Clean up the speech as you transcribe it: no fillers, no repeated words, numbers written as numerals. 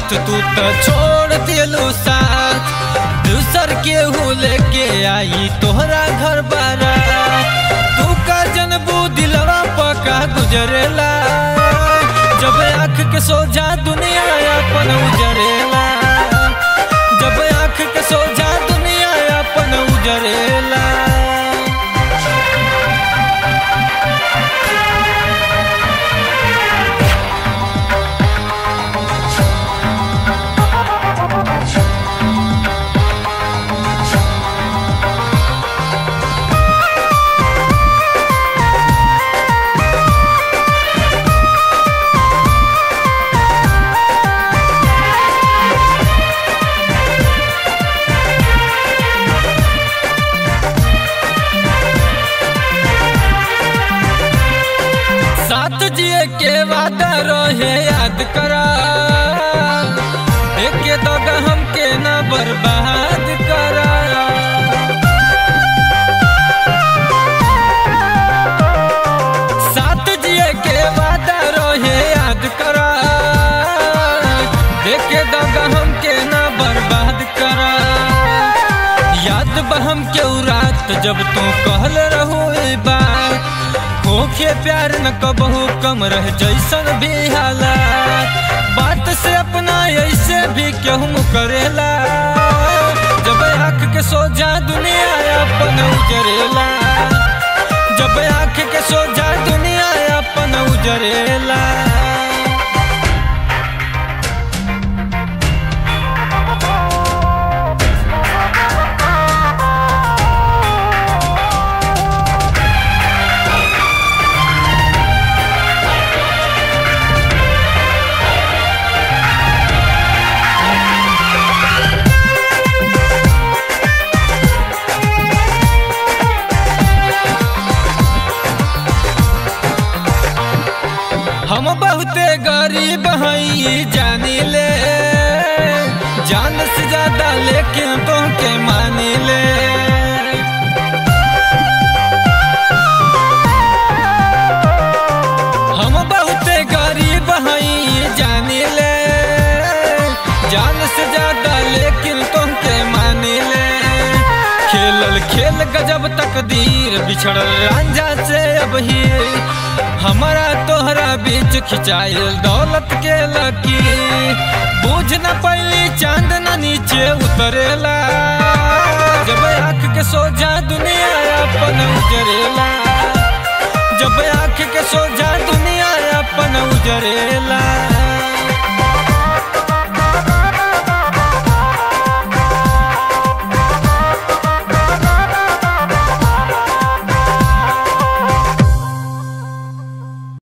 साथ तू तो छोड़ दिलू साथ, दूसर के हूँ लेके आई तोहरा घर बारा। तू का जनबू दिलवा पका गुजरेला, जब आँख के सोझा दुनिया अपन उजरेला, जब आँख के सोझा दुनिया अपन उजरेला। साथ जिए के वादा रहे याद करा, एक दगा हमके ना बर्बाद करा। साथ जिए के वादा रहे याद करा, एक दगा हमके ना बर्बाद करा। याद बहम के रात जब तू कहल रहू बात, होके प्यार न कबहू कम रह जैसन भी हालात। बात से अपना ऐसे भी क्यों करेला, जब आँख के सोझा दुनिया अपन उजरेला, जब आँख के सोझा दुनिया अपन उजरेला। हम बहुते गरीब हई जानी ले, जान से ज्यादा लेकिन तोहके मानी ले। हम बहुते गरीब हई जानी ले, जान से ज्यादा लेकिन तोहके मानी ले। खेलल खेल गजब तकदीर बिछड़ल रांझा से अब ही, हमारा तोहरा बीच खिंचाइल दौलत के लकीर। बूझ न पैली चांद न नीचे उतरेला, जब आँख के सोझा दुनिया अपन उजरेला, जब आँख के सोझा दुनिया अपन उजरेला।